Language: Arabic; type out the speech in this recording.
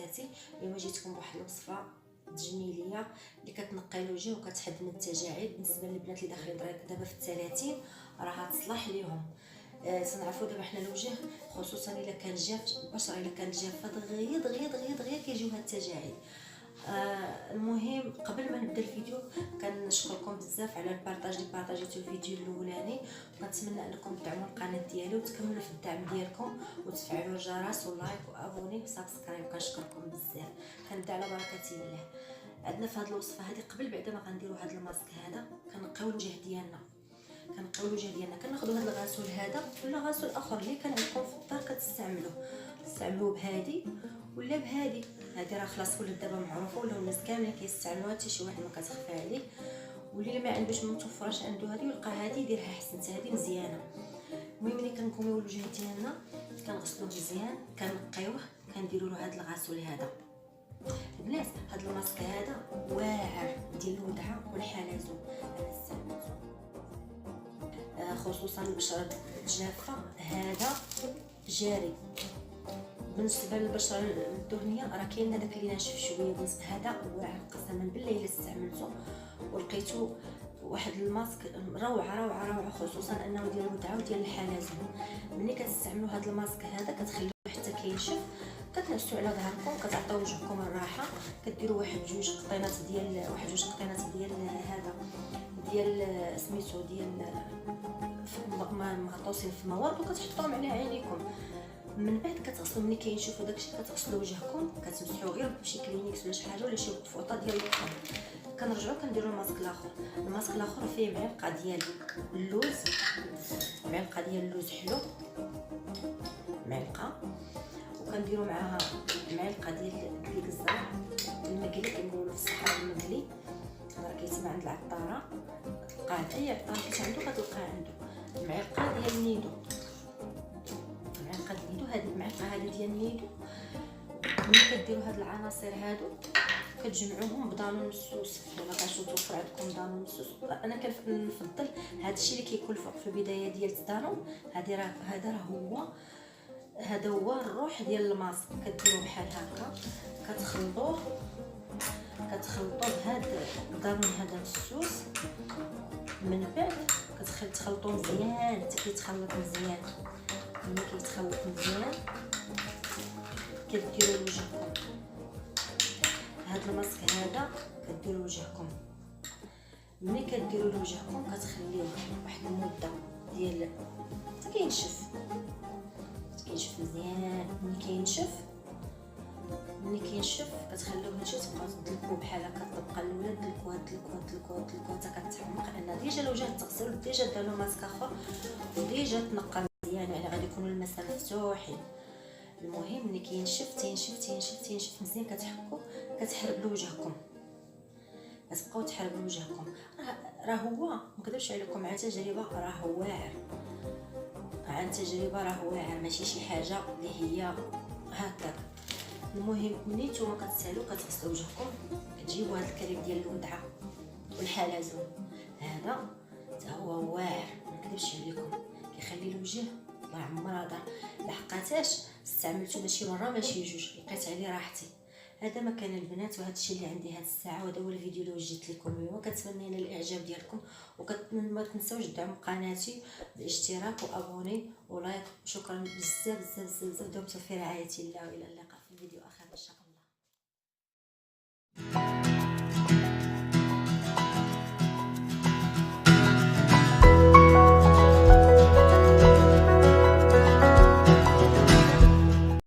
حبيباتاتي. اليوم جيتكم بواحد الوصفه تجميليه اللي كتنقي الوجه وكتحد من التجاعيد. بالنسبه للبنات اللي داخلين دابا في ال30 راه تصلح ليهم. تنعرفوا دابا حنا الوجه خصوصا الا كان جاف، البشره الا كانت جافه دغيا دغيا دغيا دغيا كيجيو هاد التجاعيد. المهم قبل ما نبدا الفيديو كنشكركم بزاف على البارطاج اللي بارطاجيتو الفيديو الاولاني، وكنتمنى انكم تدعموا القناه ديالي وتكملوا في الدعم ديالكم وتفعلوا الجرس ولايك وابوني وسبسكرايب. كنشكركم بزاف. كنبدا على بركه الله. عندنا في هذه الوصفه هذه قبل بعدا ما غنديروا هذا الماسك هذا كنقيو الوجه ديالنا، كناخذوا هذا الغسول هذا ولا غسول اخر اللي كان عندكم في الدار تستعملوه بهادي ولا بهادي. هذه راه خلاص ولات دابا معروفه ولا الناس كاملين كيستعملوها، حتى شي واحد ما كتخفى عليه. واللي ما عندوش ما متوفرش عنده هذه يلقى هذه يديرها احسن، هذه مزيانه. المهم ملي كنكميو الوجه ديالنا كنغسلوه مزيان، كنقيوه، كنديروا له هذا الغسول هذا. البنات هذا الماسك هذا واعر ديال الودعه والحلزون، انا استعملته خصوصا البشره الجافه. هذا جاري. بالنسبه للبشره الدهنيه راه كاين هذاك اللي ناشف شويه، بالنسبه هذا واعر قسما بالله الا استعملته ولقيتو واحد الماسك روعه خصوصا انه ديال الودعه وديال الحلزون. ملي كتستعملوا هذا الماسك هذا كتخليوه حتى كينشف، كتنعسوا على ظهركم، كتعطيو وجهكم الراحه. كديروا واحد جوج قطينات ديال هذا ديال سميتو ديال مغطوسين في المواد وكتحطوهم على عينيكم. من بعد كتغسلوا ملي كينشفوا داكشي كتغسلوا وجهكم، كتمسحوا غير بشي كلينيكس ولا شي حاجه ولا شي فوطه ديال القطن. كنرجعوا كنديروا الماسك الاخر فيه معلقه ديال اللوز، حلو، معلقه، وكنديروا معاها معلقه ديال الكزار المقلي، كنقولوا في الصحراء المقلي، راه كيتباع عند العطاره، تلقاه اي عطار كيت عنده كتلقاه عنده. معلقه ديال النيدو، هذه المعلقه هذه ديال النيدو. ملي كديروا هاد العناصر هادو كتجمعوهم بدانون مسوس، الا كانتو توفر عندكم دانون مسوس. انا كنفضل هذا الشيء اللي كيكون فوق في البدايه ديال الدانون. هذا هو الروح ديال الماسك. كديروه بحال هكا، كتخلطوه بهذا الدانون هذا مسوس. من بعد كتخلطوه مزيان حتى كيتخلط مزيان. ملي كيتخلط مزيان كديروا لوجهكم هذا الماسك هذا، كديروا لوجهكم. ملي كديروا لوجهكم كتخليوه واحد المده ديال حتى كينشف مزيان. ملي كينشف كتخليوه ينشف، تبقاو تدلكوه بحال هكا. الطبقه الاولى دلكوها حتى كتعمق، لان ديجا الوجه تغسل ديجا داروا ماسك اخر وديجا تنقى مزيان، يعني غادي يكونوا المسام مفتوحين. المهم ملي تينشف مزيان كتحربلوا وجهكم، كتبقاو تحربلوا وجهكم. راه هو ما نكذبش عليكم، عن تجربه راه واعر، ماشي شي حاجه اللي هي هكا. المهم ملي نتوما كتسالوا كتغسلوا وجهكم، كتجيبوا هذا الكريم ديال الودعه والحلزون هذا حتى هو واعر، ما نكذبش عليكم، كيخلي الوجه الله عمرها دار. لحقاتاش استعملته ماشي مره ماشي جوج، لقيت عليه راحتي. هذا مكان البنات، وهذا الشيء اللي عندي هذه الساعه، وهذا هو الفيديو اللي وجدت لكم اليوم. كنتمنى ينال الاعجاب ديالكم، ما تنساوش تدعموا قناتي بالاشتراك وابوني ولايك. شكرا بزاف. دمتم في رعايه الله، والى اللقاء في الفيديو اخر ان شاء الله.